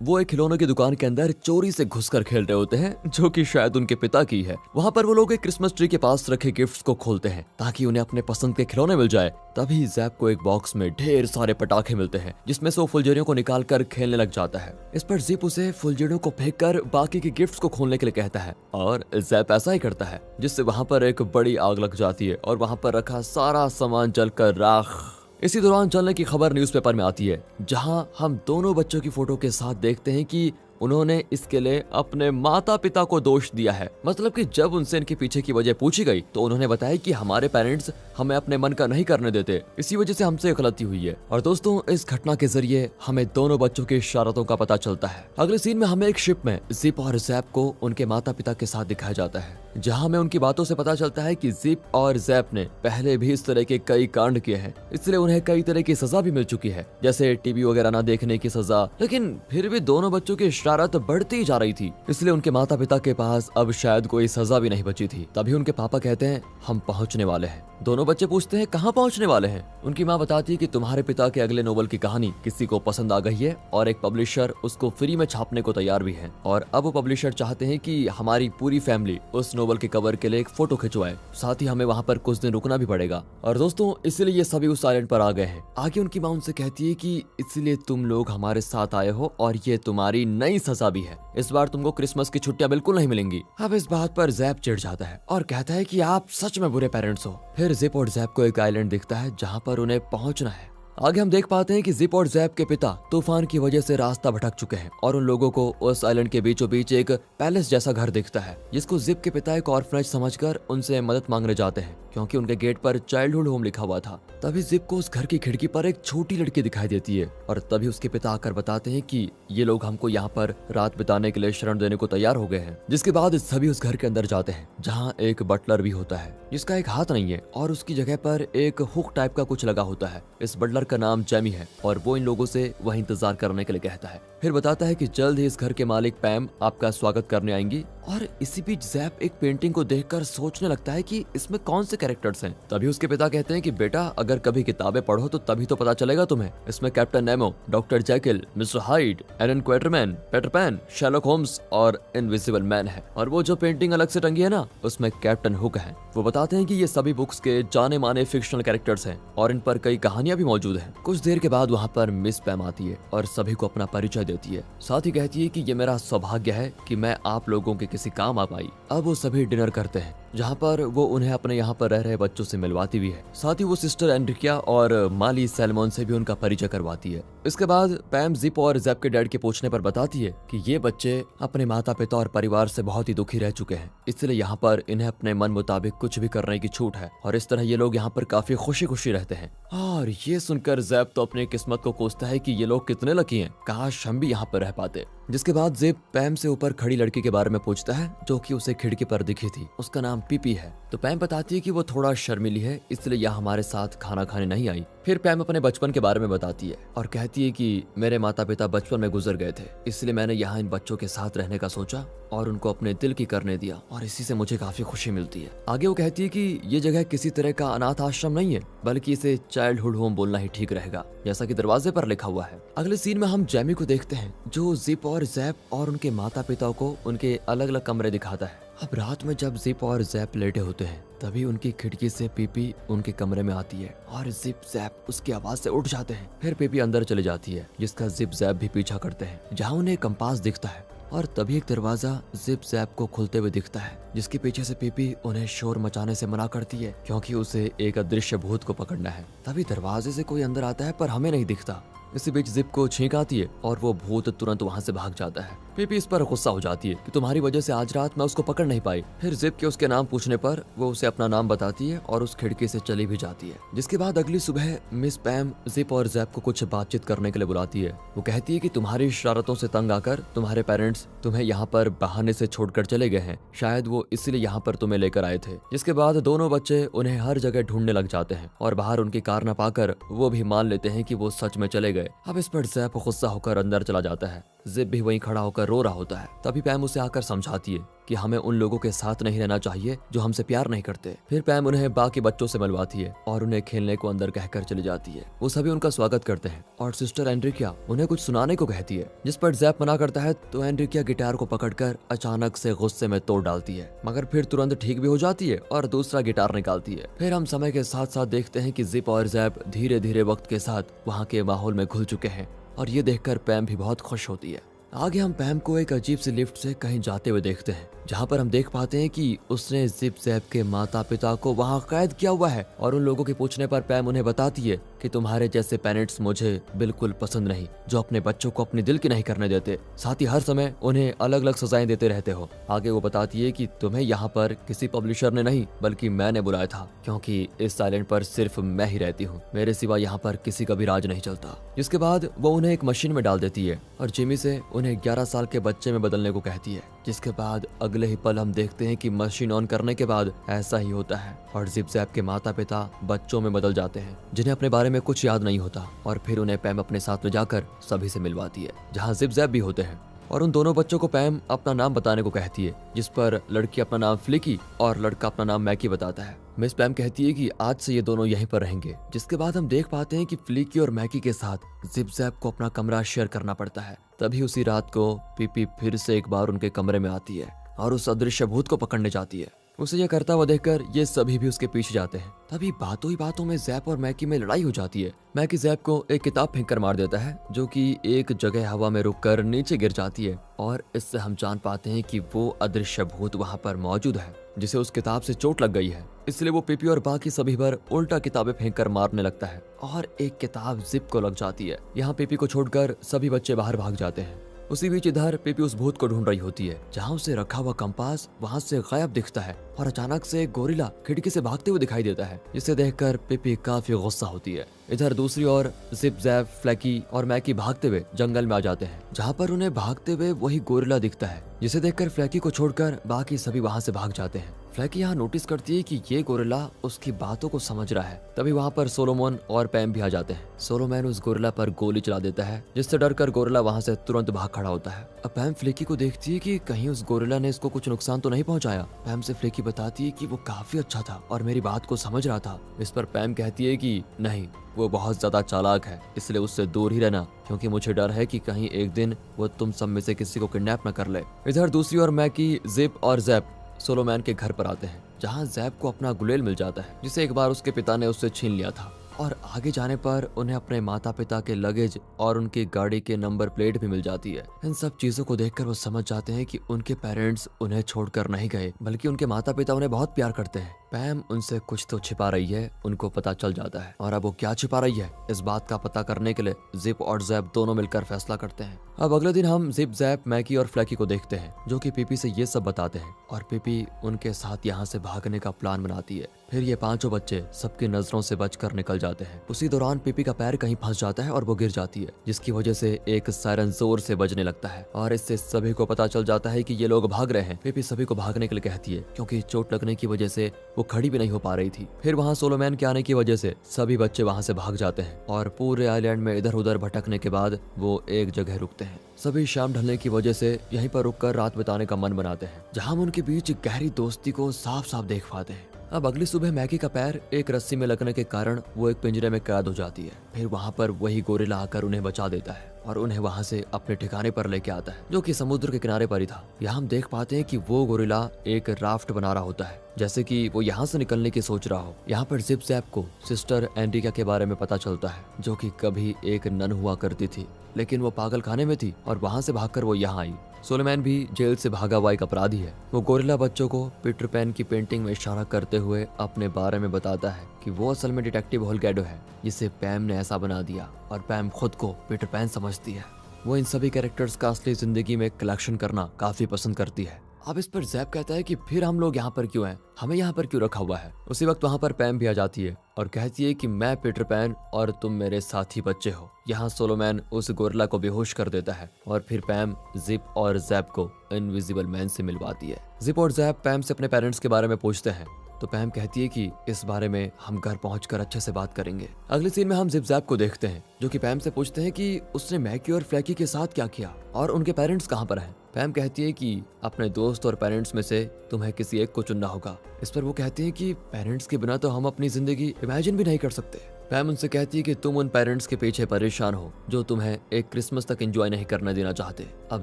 वो एक खिलौनों की दुकान के अंदर चोरी से घुसकर खेल रहे होते हैं, जो कि शायद उनके पिता की है। वहाँ पर वो लोग एक क्रिसमस ट्री के पास रखे गिफ्ट्स को खोलते हैं ताकि उन्हें अपने पसंद के खिलौने मिल जाए। तभी जैप को एक बॉक्स में ढेर सारे पटाखे मिलते हैं, जिसमें से वो फुलझड़ियों को निकाल कर खेलने लग जाता है। इस पर जिप उसे फुलझड़ियों को फेंक कर बाकी के गिफ्ट्स को खोलने के लिए कहता है और जैप ऐसा ही करता है, जिससे वहाँ पर एक बड़ी आग लग जाती है और वहाँ पर रखा सारा सामान जलकर राख। इसी दौरान जलने की खबर न्यूज़पेपर में आती है, जहां हम दोनों बच्चों की फोटो के साथ देखते हैं कि उन्होंने इसके लिए अपने माता पिता को दोष दिया है। मतलब कि जब उनसे इनके पीछे की वजह पूछी गई तो उन्होंने बताया कि हमारे पेरेंट्स हमें अपने मन का नहीं करने देते, इसी वजह से हमसे गलती हुई है। और दोस्तों, इस घटना के जरिए हमें दोनों बच्चों की शरारतों का पता चलता है। अगले सीन में हमें एक शिप में जिप और जैप को उनके माता पिता के साथ दिखाया जाता है, जहाँ हमें उनकी बातों से पता चलता है कि जिप और जैप ने पहले भी इस तरह के कई कांड किए हैं, इसलिए उन्हें कई तरह की सजा भी मिल चुकी है, जैसे टीवी वगैरह ना देखने की सजा। लेकिन फिर भी दोनों बच्चों की शरारत बढ़ती जा रही थी, इसलिए उनके माता पिता के पास अब शायद कोई सजा भी नहीं बची थी। तभी उनके पापा कहते हैं हम पहुंचने वाले हैं। दोनों बच्चे पूछते हैं कहाँ पहुंचने वाले हैं। उनकी माँ बताती है कि तुम्हारे पिता के अगले नोवेल की कहानी किसी को पसंद आ गई है और एक पब्लिशर उसको फ्री में छापने को तैयार भी है, और अब वो पब्लिशर चाहते हैं कि हमारी पूरी फैमिली उस नोवेल के कवर के लिए एक फोटो खिंचवाए, साथ ही हमें वहाँ पर कुछ दिन रुकना भी पड़ेगा। और दोस्तों, इसलिए ये सभी उस आइलैंड पर आ गए हैं। आगे उनकी माँ उनसे कहती है कि इसलिए तुम लोग हमारे साथ आए हो और ये तुम्हारी नई सजा भी है। इस बार तुमको क्रिसमस की छुट्टियां बिल्कुल नहीं मिलेंगी। अब इस बात पर जैप चिढ़ जाता है और कहता है कि आप सच में बुरे पेरेंट्स हो। फिर जिप और जैप को एक आइलैंड दिखता है जहाँ पर उन्हें पहुंचना है। आगे हम देख पाते हैं कि जिप और जैप के पिता तूफान की वजह से रास्ता भटक चुके हैं और उन लोगों को उस आइलैंड के बीचों बीच एक पैलेस जैसा घर दिखता है, जिसको जिप के पिता एक ऑर्फनेज समझकर उनसे मदद मांगने जाते हैं, क्योंकि उनके गेट पर चाइल्डहुड होम लिखा हुआ था। तभी जिप को उस घर की खिड़की पर एक छोटी लड़की दिखाई देती है और तभी उसके पिता आकर बताते हैं कि ये लोग हमको यहाँ पर रात बिताने के लिए शरण देने को तैयार हो गए हैं। जिसके बाद सभी उस घर के अंदर जाते हैं, जहाँ एक बटलर भी होता है जिसका एक हाथ नहीं है और उसकी जगह पर एक हुक टाइप का कुछ लगा होता है। इस बटलर का नाम जैमी है और वो इन लोगों से वहीं इंतजार करने के लिए कहता है। फिर बताता है कि जल्द ही इस घर के मालिक पैम आपका स्वागत करने आएंगी। और इसी बीच जैप एक पेंटिंग को देखकर सोचने लगता है कि इसमें कौन से कैरेक्टर्स हैं। तभी उसके पिता कहते हैं कि बेटा, अगर कभी किताबें पढ़ो तो तभी तो पता चलेगा तुम्हें। इसमें captain Nemo, doctor Jekyll, mister Hyde, Allan Quatermain, Peter Pan, Sherlock Holmes और इनविजिबल मैन है। और वो जो पेंटिंग अलग से टंगी है ना, उसमें कैप्टन हुक है। वो बताते हैं कि ये सभी बुक्स के जाने माने फिक्शनल कैरेक्टर्स हैं और इन पर कई कहानियां भी मौजूद हैं। कुछ देर के बाद वहाँ पर मिस पैम आती है और सभी को अपना परिचय देती है। साथ ही कहती है कि ये मेरा सौभाग्य है कि मैं आप लोगों के किसी काम आ पाई। अब वो सभी डिनर करते हैं, जहाँ पर वो उन्हें अपने यहाँ पर रह रहे बच्चों से मिलवाती भी है। साथ ही वो सिस्टर एंड्रिकिया और माली सैलमोन से भी उनका परिचय करवाती है। इसके बाद पैम जिप और जैप के डैड के पूछने पर बताती है कि ये बच्चे अपने माता पिता और परिवार से बहुत ही दुखी रह चुके हैं, इसलिए यहाँ पर इन्हें अपने मन मुताबिक कुछ भी करने की छूट है और इस तरह ये लोग यहाँ पर काफी खुशी खुशी रहते हैं। और ये सुनकर जैप तो अपनी किस्मत को कोसता है कि ये लोग कितने लकी हैं, काश हम भी यहाँ पर रह पाते। जिसके बाद जिप पैम से ऊपर खड़ी लड़की के बारे में पूछता है, जो कि उसे खिड़की पर दिखी थी। उसका नाम पीपी है। तो पैम बताती है कि वो थोड़ा शर्मीली है, इसलिए यहाँ हमारे साथ खाना खाने नहीं आई। फिर पैम अपने बचपन के बारे में बताती है और कहती है कि मेरे माता पिता बचपन में गुजर गए थे, इसलिए मैंने यहाँ इन बच्चों के साथ रहने का सोचा और उनको अपने दिल की करने दिया और इसी से मुझे काफी खुशी मिलती है। आगे वो कहती है कि ये जगह किसी तरह का अनाथ आश्रम नहीं है, बल्कि इसे चाइल्डहुड होम बोलना ही ठीक रहेगा, जैसा कि दरवाजे पर लिखा हुआ है। अगले सीन में हम जैमी को देखते हैं, जो जिप और जैप और उनके माता पिता को उनके अलग अलग कमरे दिखाता है। अब रात में जब जिप और जैप लेटे होते हैं, तभी उनकी खिड़की से पीपी उनके कमरे में आती है और जिप जैप उसकी आवाज से उठ जाते हैं। फिर पीपी अंदर चली जाती है, जिसका जिप जैप भी पीछा करते हैं, जहाँ उन्हें कंपास दिखता है। और तभी एक दरवाजा जिप जैप को खुलते हुए दिखता है, जिसके पीछे से पीपी उन्हें शोर मचाने से मना करती है, क्योंकि उसे एक अदृश्य भूत को पकड़ना है। तभी दरवाजे से कोई अंदर आता है, पर हमें नहीं दिखता। इसी बीच जिप को छींक आती है और वो भूत तुरंत वहाँ से भाग जाता है। पीपी इस पर गुस्सा हो जाती है कि तुम्हारी वजह से आज रात मैं उसको पकड़ नहीं पाई। फिर जिप के उसके नाम पूछने पर वो उसे अपना नाम बताती है और उस खिड़की से चली भी जाती है। जिसके बाद अगली सुबह मिस पैम जिप और जैप को कुछ बातचीत करने के लिए बुलाती है। वो कहती है कि तुम्हारी शरारतों से तंग आकर तुम्हारे पेरेंट्स तुम्हें यहाँ पर बहाने से छोड़कर चले गए हैं, शायद वो इसलिए यहाँ पर तुम्हें लेकर आए थे। जिसके बाद दोनों बच्चे उन्हें हर जगह ढूंढने लग जाते हैं और बाहर उनकी कार न पाकर वो भी मान लेते हैं कि वो सच में चले गए। अब इस पर जैप गुस्सा होकर अंदर चला जाता है। जिप भी वहीं खड़ा होकर रो रहा होता है। तभी पैम उसे आकर समझाती है कि हमें उन लोगों के साथ नहीं रहना चाहिए जो हमसे प्यार नहीं करते। फिर पैम उन्हें बाकी बच्चों से मिलवाती है और उन्हें खेलने को अंदर कहकर चली जाती है। वो सभी उनका स्वागत करते हैं और सिस्टर एंड्रिकिया उन्हें कुछ सुनाने को कहती है, जिस पर जैप मना करता है तो एंड्रिकिया गिटार को पकड़कर अचानक से गुस्से में तोड़ डालती है, मगर फिर तुरंत ठीक भी हो जाती है और दूसरा गिटार निकालती है। फिर हम समय के साथ साथ देखते हैं कि जिप और जैप धीरे धीरे वक्त के साथ वहाँ के माहौल में घुल चुके हैं और ये देखकर पैम भी बहुत खुश होती है। आगे हम पैम को एक अजीब सी लिफ्ट से कहीं जाते हुए देखते हैं, जहाँ पर हम देख पाते हैं कि उसने जिप जैप के माता पिता को वहाँ कैद किया हुआ है और उन लोगों के पूछने पर पैम उन्हें बताती है कि तुम्हारे जैसे पेरेंट्स मुझे बिल्कुल पसंद नहीं, जो अपने बच्चों को अपने दिल की नहीं करने देते, साथ ही हर समय उन्हें अलग अलग सजाएं देते रहते हो। आगे वो बताती है कि तुम्हें यहाँ पर किसी पब्लिशर ने नहीं बल्कि मैंने बुलाया था, क्योंकि इस आइलैंड पर सिर्फ मैं ही रहती हूँ, मेरे सिवा यहाँ पर किसी का भी राज नहीं चलता। जिसके बाद वो उन्हें एक मशीन में डाल देती है और जिमी से उन्हें 11 साल के बच्चे में बदलने को कहती है। जिसके बाद अगले ही पल हम देखते हैं कि मशीन ऑन करने के बाद ऐसा ही होता है और जिप जैप के माता पिता बच्चों में बदल जाते हैं, जिन्हें अपने बारे में कुछ याद नहीं होता। और फिर उन्हें पैम अपने साथ ले जाकर सभी से मिलवाती है, जहाँ जिप जैप भी होते हैं। और उन दोनों बच्चों को पैम अपना नाम बताने को कहती है, जिस पर लड़की अपना नाम फ्लिकी और लड़का अपना नाम मैकी बताता है। मिस पैम कहती है कि आज से ये दोनों यहीं पर रहेंगे। जिसके बाद हम देख पाते हैं कि फ्लिकी और मैकी के साथ जिप जैप को अपना कमरा शेयर करना पड़ता है। तभी उसी रात को पीपी फिर से एक बार उनके कमरे में आती है और उस अदृश्य भूत को पकड़ने जाती है। उसे यह करता हुआ देखकर ये सभी भी उसके पीछे जाते हैं। तभी बातों ही बातों में जैप और मैकी में लड़ाई हो जाती है। मैकी जैप को एक किताब फेंक कर मार देता है, जो कि एक जगह हवा में रुककर नीचे गिर जाती है और इससे हम जान पाते हैं कि वो अदृश्य भूत वहाँ पर मौजूद है, जिसे उस किताब से चोट लग गई है। इसलिए वो पीपी और बाकी सभी पर उल्टा किताबें फेंक कर मारने लगता है और एक किताब जिप को लग जाती है। यहाँ पीपी को छोड़कर सभी बच्चे बाहर भाग जाते हैं। उसी बीच इधर पीपी उस भूत को ढूंढ रही होती है, जहाँ उसे रखा हुआ कंपास वहाँ से गायब दिखता है और अचानक से एक गोरिल्ला खिड़की से भागते हुए दिखाई देता है, जिसे देखकर पीपी काफी गुस्सा होती है। इधर दूसरी ओर जिप जैप फ्लैकी और मैकी भागते हुए जंगल में आ जाते हैं, जहाँ पर उन्हें भागते हुए वही गोरिल्ला दिखता है, जिसे देखकर फ्लैकी को छोड़कर बाकी सभी वहाँ से भाग जाते हैं। फ्लैकी यहाँ नोटिस करती है कि ये गोरिल्ला उसकी बातों को समझ रहा है। तभी वहाँ पर सोलोमन और पैम भी आ जाते हैं। सोलोमन उस गोरिल्ला पर गोली चला देता है, जिससे डरकर गोरिल्ला वहाँ से तुरंत भाग खड़ा होता है। अब पैम फ्लैकी को देखती है कि कहीं उस गोरिल्ला ने इसको कुछ नुकसान तो नहीं पहुँचाया। पैम से फ्लैकी बताती है कि वो काफी अच्छा था और मेरी बात को समझ रहा था। इस पर पैम कहती है कि नहीं, वो बहुत ज्यादा चालाक है, इसलिए उससे दूर ही रहना, क्योंकि मुझे डर है कि कहीं एक दिन वो तुम सब में से किसी को किडनैप न कर ले। इधर दूसरी ओर मैकी, जिप और जैप सोलोमैन के घर पर आते हैं, जहां जैप को अपना गुलेल मिल जाता है, जिसे एक बार उसके पिता ने उससे छीन लिया था। और आगे जाने पर उन्हें अपने माता पिता के लगेज और उनकी गाड़ी के नंबर प्लेट भी मिल जाती है। इन सब चीजों को देखकर वो समझ जाते हैं कि उनके पेरेंट्स उन्हें छोड़कर नहीं गए, बल्कि उनके माता पिता उन्हें बहुत प्यार करते हैं। पैम उनसे कुछ तो छिपा रही है, उनको पता चल जाता है। और अब वो क्या छिपा रही है, इस बात का पता करने के लिए जिप और जैप दोनों मिलकर फैसला करते हैं। अब अगले दिन हम जिप, जैप, मैकी और फ्लैकी को देखते हैं, जो कि पीपी से ये सब बताते हैं और पीपी उनके साथ यहाँ से भागने का प्लान बनाती है। फिर ये पांचों बच्चे सबकी नजरों से बचकर निकल जाते हैं। उसी दौरान पीपी का पैर कहीं फंस जाता है और वो गिर जाती है, जिसकी वजह से एक सायरन जोर से बजने लगता है और इससे सभी को पता चल जाता है कि ये लोग भाग रहे हैं। पीपी सभी को भागने के लिए कहती है, क्योंकि चोट लगने की वजह से वो खड़ी भी नहीं हो पा रही थी। फिर वहाँ सोलोमैन के आने की वजह से सभी बच्चे वहाँ से भाग जाते हैं और पूरे आइलैंड में इधर उधर भटकने के बाद वो एक जगह रुकते हैं। सभी शाम ढलने की वजह से यहीं पर रुककर रात बिताने का मन बनाते हैं, जहाँ हम उनके बीच गहरी दोस्ती को साफ साफ देख पाते हैं। अब अगली सुबह मैगी का पैर एक रस्सी में लगने के कारण वो एक पिंजरे में कैद हो जाती है। फिर वहाँ पर वही गोरिल्ला आकर उन्हें बचा देता है और उन्हें वहाँ से अपने ठिकाने पर लेके आता है, जो कि समुद्र के किनारे पर ही था। यहाँ हम देख पाते हैं कि वो गोरिल्ला एक राफ्ट बना रहा होता है, जैसे कि वो यहाँ से निकलने की सोच रहा हो। यहाँ पर जिप जैप को सिस्टर एंड्रिका के बारे में पता चलता है, जो कि कभी एक नन हुआ करती थी, लेकिन वो पागल खाने में थी और वहाँ से भागकर वो यहाँ आई। सोलोमैन भी जेल से भागा हुआ एक अपराधी है। वो गोरिल्ला बच्चों को पीटर पैन की पेंटिंग में इशारा करते हुए अपने बारे में बताता है कि वो असल में डिटेक्टिव होलगैडो है, जिसे पैम ने ऐसा बना दिया और पैम खुद को पीटर पैन समझती है। वो इन सभी कैरेक्टर्स का असली जिंदगी में कलेक्शन करना काफी पसंद करती है। अब इस पर जैप कहता है कि फिर हम लोग यहाँ पर क्यों हैं, हमें यहाँ पर क्यों रखा हुआ है। उसी वक्त वहाँ पर पैम भी आ जाती है और कहती है कि मैं पीटर पैन और तुम मेरे साथी बच्चे हो। यहाँ सोलोमैन उस गोरिल्ला को बेहोश कर देता है और फिर पैम जिप और जैप को इनविजिबल मैन से मिलवाती है। जिप और जैप पैम से अपने पेरेंट्स के बारे में पूछते हैं, तो पैम कहती है कि इस बारे में हम घर पहुंचकर अच्छे से बात करेंगे। अगले सीन में हम जिप जैप को देखते हैं, जो कि पैम से पूछते हैं कि उसने मैकी और फ्लैकी के साथ क्या किया और उनके पेरेंट्स कहाँ पर हैं। पैम कहती है कि अपने दोस्त और पेरेंट्स में से तुम्हें किसी एक को चुनना होगा। इस पर वो कहती है कि पेरेंट्स के बिना तो हम अपनी जिंदगी इमेजिन भी नहीं कर सकते। पैम उनसे कहती है कि तुम उन पेरेंट्स के पीछे परेशान हो जो तुम्हें एक क्रिसमस तक एंजॉय नहीं करने देना चाहते। अब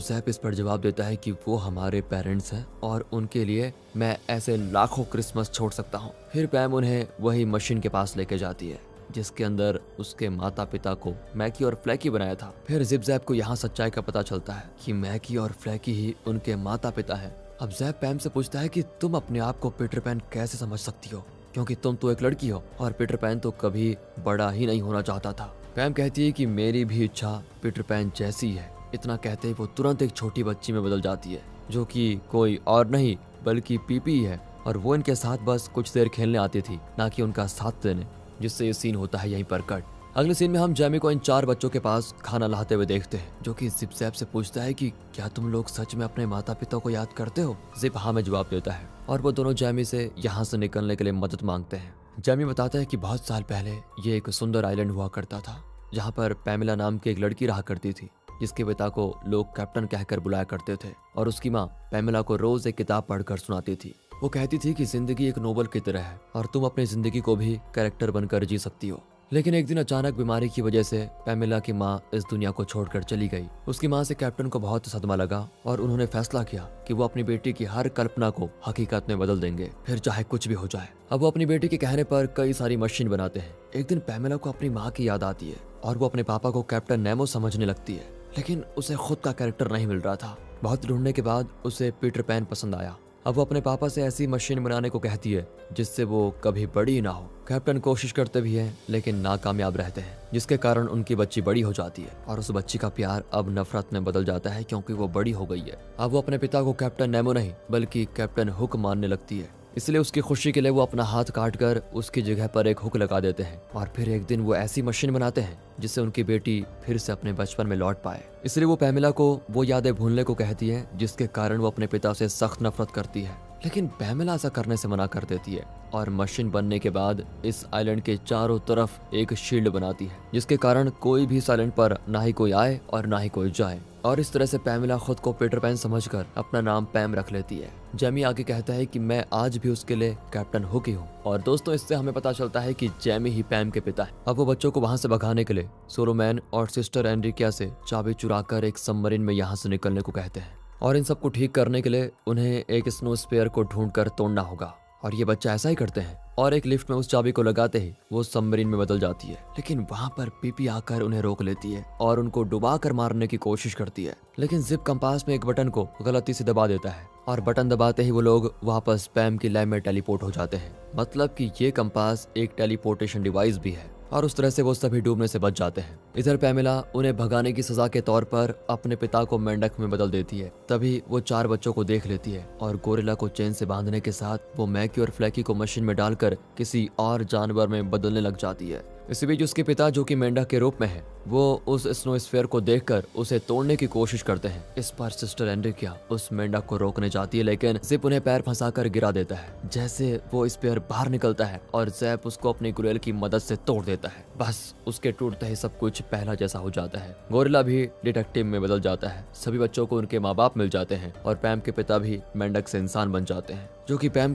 जैप इस पर जवाब देता है कि वो हमारे पेरेंट्स हैं और उनके लिए मैं ऐसे लाखों क्रिसमस छोड़ सकता हूँ। फिर पैम उन्हें वही मशीन के पास लेके जाती है जिसके अंदर उसके माता पिता को मैकी और फ्लैकी बनाया था। फिर जिप जैप को यहाँ सच्चाई का पता चलता है कि मैकी और फ्लैकी ही उनके माता पिता हैं। अब जैप पैम से पूछता है कि तुम अपने आप को पीटर पैन कैसे समझ सकती हो, क्योंकि तुम तो एक लड़की हो और पीटर पैन तो कभी बड़ा ही नहीं होना चाहता था। पैम कहती है कि मेरी भी इच्छा पीटर पैन जैसी है। इतना कहते ही वो तुरंत एक छोटी बच्ची में बदल जाती है जो कि कोई और नहीं बल्कि पीपी है, और वो इनके साथ बस कुछ देर खेलने आती थी, ना कि उनका साथ देने, जिससे ये सीन होता है यहीं पर कट। अगले सीन में हम जैमी को इन 4 बच्चों के पास खाना लाते हुए देखते हैं, जो कि जिप जैप से पूछता है कि क्या तुम लोग सच में अपने माता पिता को याद करते हो। जिप हाँ में जवाब देता है और वो दोनों जैमी से यहाँ से निकलने के लिए मदद मांगते हैं। जैमी बताता है कि बहुत साल पहले ये एक सुंदर आइलैंड हुआ करता था जहाँ पर पैमिला नाम की एक लड़की रहा करती थी, जिसके पिता को लोग कैप्टन कहकर बुलाया करते थे, और उसकी माँ पैमिला को रोज एक किताब पढ़कर सुनाती थी। वो कहती थी कि जिंदगी एक नोवेल की तरह है और तुम अपनी जिंदगी को भी कैरेक्टर बनकर जी सकती हो। लेकिन एक दिन अचानक बीमारी की वजह से पैमिला की माँ इस दुनिया को छोड़कर चली गई। उसकी माँ से कैप्टन को बहुत सदमा लगा और उन्होंने फैसला किया कि वो अपनी बेटी की हर कल्पना को हकीकत में बदल देंगे, फिर चाहे कुछ भी हो जाए। अब वो अपनी बेटी के कहने पर कई सारी मशीन बनाते हैं। एक दिन पैमिला को अपनी माँ की याद आती है और वो अपने पापा को कैप्टन नेमो समझने लगती है, लेकिन उसे खुद का कैरेक्टर नहीं मिल रहा था। बहुत ढूंढने के बाद उसे पीटर पैन पसंद आया। अब वो अपने पापा से ऐसी मशीन बनाने को कहती है जिससे वो कभी बड़ी ना हो। कैप्टन कोशिश करते भी हैं लेकिन नाकामयाब रहते हैं, जिसके कारण उनकी बच्ची बड़ी हो जाती है और उस बच्ची का प्यार अब नफरत में बदल जाता है क्योंकि वो बड़ी हो गई है। अब वो अपने पिता को कैप्टन नेमो नहीं बल्कि कैप्टन हुक मानने लगती है, इसलिए उसकी खुशी के लिए वो अपना हाथ काट कर उसकी जगह पर एक हुक लगा देते हैं। और फिर एक दिन वो ऐसी मशीन बनाते हैं जिससे उनकी बेटी फिर से अपने बचपन में लौट पाए। इसलिए वो पैमिला को वो यादें भूलने को कहती है, जिसके कारण वो अपने पिता से सख्त नफरत करती है। लेकिन पैमिला ऐसा करने से मना कर देती है और मशीन बनने के बाद इस आइलैंड के चारों तरफ एक शील्ड बनाती है, जिसके कारण कोई भी इस आइलैंड पर ना ही कोई आए और ना ही कोई जाए। और इस तरह से पैमिला खुद को पीटर पैन समझकर अपना नाम पैम रख लेती है। जैमी आगे कहता है कि मैं आज भी उसके लिए कैप्टन हुक ही हूँ। और दोस्तों, इससे हमें पता चलता है कि जैमी ही पैम के पिता है। अब वो बच्चों को वहाँ से भगाने के लिए सोलोमैन और सिस्टर एनरिकिया से चाबी चुराकर एक सबमरीन में यहाँ से निकलने को कहते हैं, और इन सबको ठीक करने के लिए उन्हें एक स्नो स्पेयर को ढूंढकर तोड़ना होगा। और ये बच्चा ऐसा ही करते हैं और एक लिफ्ट में उस चाबी को लगाते ही वो सबमरीन में बदल जाती है। लेकिन वहाँ पर पीपी आकर उन्हें रोक लेती है और उनको डुबा कर मारने की कोशिश करती है। लेकिन जिप कंपास में एक बटन को गलती से दबा देता है और बटन दबाते ही वो लोग वापस पैम की लैब में टेलीपोर्ट हो जाते हैं। मतलब कि ये कंपास एक टेलीपोर्टेशन डिवाइस भी है और उस तरह से वो सभी डूबने से बच जाते हैं। इधर पैमिला उन्हें भगाने की सजा के तौर पर अपने पिता को मेंढक में बदल देती है। तभी वो 4 बच्चों को देख लेती है और गोरिल्ला को चेन से बांधने के साथ वो मैकी और फ्लैकी को मशीन में डालकर किसी और जानवर में बदलने लग जाती है। इसी बीच उसके पिता, जो कि मेंढक के रूप में है, वो उस स्नो स्फीयर को देखकर उसे तोड़ने की कोशिश करते हैं। इस पर सिस्टर एनरिकिया उस मेंढक को रोकने जाती है, लेकिन जिप उन्हें पैर फंसाकर गिरा देता है। जैसे वो स्फीयर बाहर निकलता है और जैप उसको अपनी गुरेल की मदद से तोड़ देता है। बस उसके टूटते ही सब कुछ पहला जैसा हो जाता है। गोरिल्ला भी डिटेक्टिव में बदल जाता है। सभी बच्चों को उनके माँ बाप मिल जाते हैं और पैम के पिता भी मेंढक से इंसान बन जाते हैं, जो कि पैम